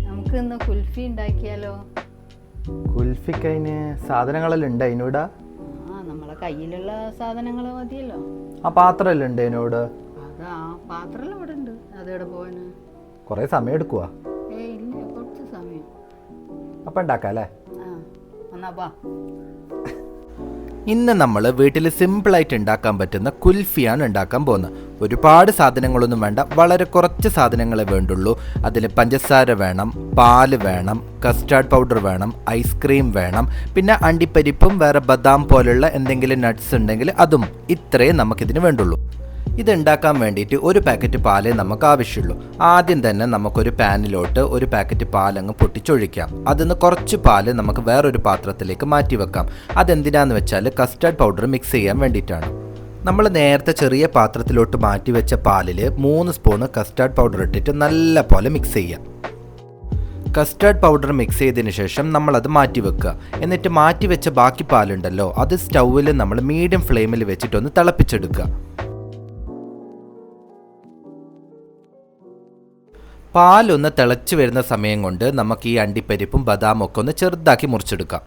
നമുക്ക് ഇന്ന് കുൽഫി ഉണ്ടാക്കിയാലോ? കുൽഫിക്കതിന് സാധനങ്ങളെല്ലാം ഉണ്ട് അതിനോട്? നമ്മളെ കയ്യിലുള്ള സാധനങ്ങൾ മതിയല്ലോ. ആ പാത്രമെല്ലാം ഉണ്ട് അതിനോട്? അതാ പാത്രമെല്ലാം ഇവിടെ ഉണ്ട്. അതെവിടെ പോവാന്? കുറേ സമയം എടുക്കുവാ? ഇല്ല, കുറച്ച് സമയം. അപ്പം ഉണ്ടാക്കാം അല്ലേ? എന്നാ ഇന്ന് നമ്മൾ വീട്ടിൽ സിമ്പിളായിട്ട് ഉണ്ടാക്കാൻ പറ്റുന്ന കുൽഫിയാണ് ഉണ്ടാക്കാൻ പോകുന്നത്. ഒരുപാട് സാധനങ്ങളൊന്നും വേണ്ട, വളരെ കുറച്ച് സാധനങ്ങളെ വേണ്ടുള്ളൂ. അതിൽ പഞ്ചസാര വേണം, പാല് വേണം, കസ്റ്റാർഡ് പൗഡർ വേണം, ഐസ്ക്രീം വേണം, പിന്നെ അണ്ടിപ്പരിപ്പും വേറെ ബദാം പോലുള്ള എന്തെങ്കിലും നട്ട്സ് ഉണ്ടെങ്കിൽ അതും. ഇത്രയും നമുക്കിതിന് വേണ്ടുള്ളൂ. ഇതുണ്ടാക്കാൻ വേണ്ടിയിട്ട് ഒരു പാക്കറ്റ് പാലേ നമുക്ക് ആവശ്യമുള്ളൂ. ആദ്യം തന്നെ നമുക്കൊരു പാനിലോട്ട് ഒരു പാക്കറ്റ് പാലങ്ങ് പൊട്ടിച്ചൊഴിക്കാം. അതിന്ന് കുറച്ച് പാല് നമുക്ക് വേറൊരു പാത്രത്തിലേക്ക് മാറ്റി വെക്കാം. അതെന്തിനാന്ന് വെച്ചാൽ കസ്റ്റാർഡ് പൗഡർ മിക്സ് ചെയ്യാൻ വേണ്ടിയിട്ടാണ്. നമ്മൾ നേരത്തെ ചെറിയ പാത്രത്തിലോട്ട് മാറ്റി വെച്ച പാലിൽ 3 സ്പൂണ് കസ്റ്റാർഡ് പൗഡർ ഇട്ടിട്ട് നല്ല പോലെ മിക്സ് ചെയ്യാം. കസ്റ്റാർഡ് പൗഡർ മിക്സ് ചെയ്തതിന് ശേഷം നമ്മളത് മാറ്റി വെക്കുക. എന്നിട്ട് മാറ്റി വെച്ച ബാക്കി പാലുണ്ടല്ലോ, അത് സ്റ്റൗവിൽ നമ്മൾ മീഡിയം ഫ്ലെയിമിൽ വെച്ചിട്ടൊന്ന് തിളപ്പിച്ചെടുക്കുക. പാലൊന്ന് തിളച്ച് വരുന്ന സമയം കൊണ്ട് നമുക്ക് ഈ അണ്ടിപ്പരിപ്പും ബദാമും ഒക്കെ ഒന്ന് ചെറുതാക്കി മുറിച്ചെടുക്കാം.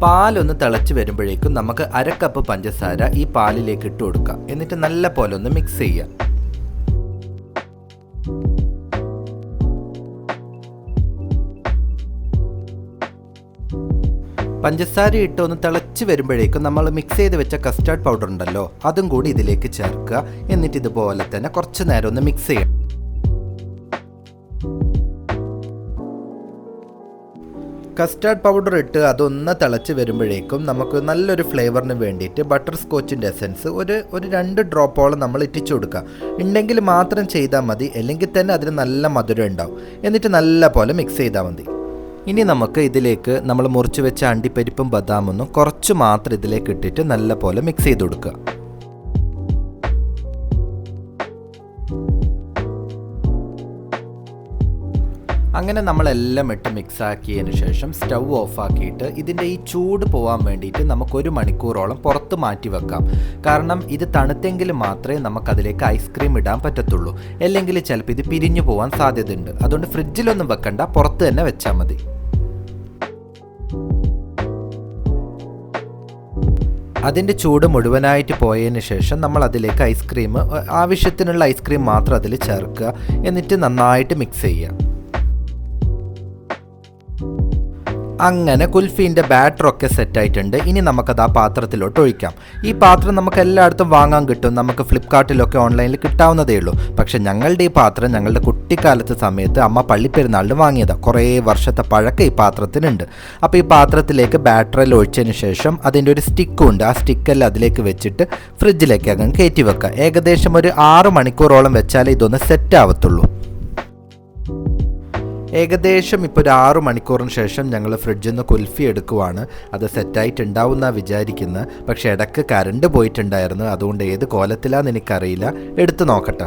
പാലൊന്ന് തിളച്ച് വരുമ്പോഴേക്കും നമുക്ക് 1/2 കപ്പ് പഞ്ചസാര ഈ പാലിലേക്ക് ഇട്ട് കൊടുക്കാം. എന്നിട്ട് നല്ല പോലെ ഒന്ന് മിക്സ് ചെയ്യാം. പഞ്ചസാര ഇട്ട് ഒന്ന് തിളച്ച് വരുമ്പോഴേക്കും നമ്മൾ മിക്സ് ചെയ്ത് വെച്ച കസ്റ്റാർഡ് പൗഡർ ഉണ്ടല്ലോ, അതും കൂടി ഇതിലേക്ക് ചേർക്കുക. എന്നിട്ട് ഇതുപോലെ തന്നെ കുറച്ച് നേരം ഒന്ന് മിക്സ് ചെയ്യാം. കസ്റ്റാർഡ് പൗഡർ ഇട്ട് അതൊന്ന് തിളച്ച് വരുമ്പോഴേക്കും നമുക്ക് നല്ലൊരു ഫ്ലേവറിന് വേണ്ടിയിട്ട് ബട്ടർ സ്കോച്ചിൻ്റെ എസൻസ് ഒരു 2 ഡ്രോപ്പോളം നമ്മൾ ഇറ്റിച്ചു കൊടുക്കുക. ഉണ്ടെങ്കിൽ മാത്രം ചെയ്താൽ മതി, അല്ലെങ്കിൽ തന്നെ അതിന് നല്ല മധുരം ഉണ്ടാവും. എന്നിട്ട് നല്ല പോലെ മിക്സ് ചെയ്താൽ മതി. ഇനി നമുക്ക് ഇതിലേക്ക് നമ്മൾ മുറിച്ച് വെച്ച അണ്ടിപ്പരിപ്പും ബദാമൊന്നും കുറച്ച് മാത്രം ഇതിലേക്ക് ഇട്ടിട്ട് നല്ല പോലെ മിക്സ് ചെയ്ത് കൊടുക്കുക. അങ്ങനെ നമ്മളെല്ലാം ഇട്ട് മിക്സ് ആക്കിയതിന് ശേഷം സ്റ്റൗ ഓഫാക്കിയിട്ട് ഇതിൻ്റെ ഈ ചൂട് പോകാൻ വേണ്ടിയിട്ട് നമുക്ക് 1 മണിക്കൂറോളം പുറത്ത് മാറ്റി വെക്കാം. കാരണം ഇത് തണുത്തെങ്കിൽ മാത്രമേ നമുക്കതിലേക്ക് ഐസ്ക്രീം ഇടാൻ പറ്റത്തുള്ളൂ. അല്ലെങ്കിൽ ചിലപ്പോൾ ഇത് പിരിഞ്ഞു പോകാൻ സാധ്യതയുണ്ട്. അതുകൊണ്ട് ഫ്രിഡ്ജിലൊന്നും വെക്കണ്ട, പുറത്ത് തന്നെ വെച്ചാൽ മതി. അതിൻ്റെ ചൂട് മുഴുവനായിട്ട് പോയതിന് ശേഷം നമ്മൾ അതിലേക്ക് ആവശ്യത്തിനുള്ള ഐസ്ക്രീം മാത്രം അതിൽ ചേർക്കുക. എന്നിട്ട് നന്നായിട്ട് മിക്സ് ചെയ്യുക. അങ്ങനെ കുൽഫീൻ്റെ ബാറ്ററൊക്കെ സെറ്റായിട്ടുണ്ട്. ഇനി നമുക്കത് ആ പാത്രത്തിലോട്ട് ഒഴിക്കാം. ഈ പാത്രം നമുക്ക് എല്ലായിടത്തും വാങ്ങാൻ കിട്ടും. നമുക്ക് ഫ്ലിപ്കാർട്ടിലൊക്കെ ഓൺലൈനിൽ കിട്ടാവുന്നതേ ഉള്ളൂ. പക്ഷേ ഞങ്ങളുടെ ഈ പാത്രം ഞങ്ങളുടെ കുട്ടിക്കാലത്തെ സമയത്ത് അമ്മ പള്ളിപ്പെരുന്നാളിന് വാങ്ങിയതാണ്. കുറേ വർഷത്തെ പഴക്കം ഈ പാത്രത്തിനുണ്ട്. അപ്പോൾ ഈ പാത്രത്തിലേക്ക് ബാറ്ററിൽ ഒഴിച്ചതിന് ശേഷം അതിൻ്റെ ഒരു സ്റ്റിക്കും ഉണ്ട്. ആ സ്റ്റിക്കെല്ലാം അതിലേക്ക് വെച്ചിട്ട് ഫ്രിഡ്ജിലേക്ക് അങ്ങ് കയറ്റി വെക്കുക. ഏകദേശം ഒരു 6 മണിക്കൂറോളം വെച്ചാലേ ഇതൊന്ന് സെറ്റ് ആവത്തുള്ളൂ. ഏകദേശം ഇപ്പോൾ ഒരു 6 മണിക്കൂറിന് ശേഷം ഞങ്ങൾ ഫ്രിഡ്ജിൽ നിന്ന് കുൽഫി എടുക്കുവാണ്. അത് സെറ്റായിട്ടുണ്ടാവുമെന്നാണ് വിചാരിക്കുന്നത്. പക്ഷേ ഇടയ്ക്ക് കറണ്ട് പോയിട്ടുണ്ടായിരുന്നു. അതുകൊണ്ട് ഏത് കോലത്തിലാണെന്ന് എനിക്കറിയില്ല. എടുത്തു നോക്കട്ടെ.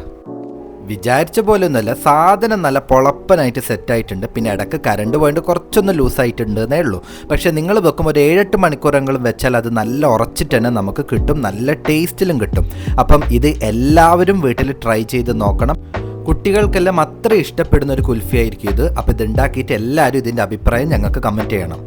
വിചാരിച്ച പോലെ ഒന്നുമല്ല, സാധനം നല്ല പൊളപ്പനായിട്ട് സെറ്റായിട്ടുണ്ട്. പിന്നെ ഇടയ്ക്ക് കറണ്ട് പോയിട്ട് കുറച്ചൊന്ന് ലൂസായിട്ടുണ്ട് എന്നേ ഉള്ളൂ. പക്ഷേ നിങ്ങൾ വെക്കുമ്പോൾ ഒരു 7-8 മണിക്കൂറെങ്കിലും വെച്ചാൽ അത് നല്ല ഉറച്ചിട്ട് തന്നെ നമുക്ക് കിട്ടും. നല്ല ടേസ്റ്റിലും കിട്ടും. അപ്പം ഇത് എല്ലാവരും വീട്ടിൽ ട്രൈ ചെയ്ത് നോക്കണം. കുട്ടികൾക്കെല്ലാം അത്ര ഇഷ്ടപ്പെടുന്ന ഒരു കുൽഫി ആയിരിക്കും ഇത്. അപ്പോൾ ഇത് ഉണ്ടാക്കിയിട്ട് എല്ലാവരും ഇതിൻ്റെ അഭിപ്രായം ഞങ്ങൾക്ക് കമൻറ്റ് ചെയ്യണം.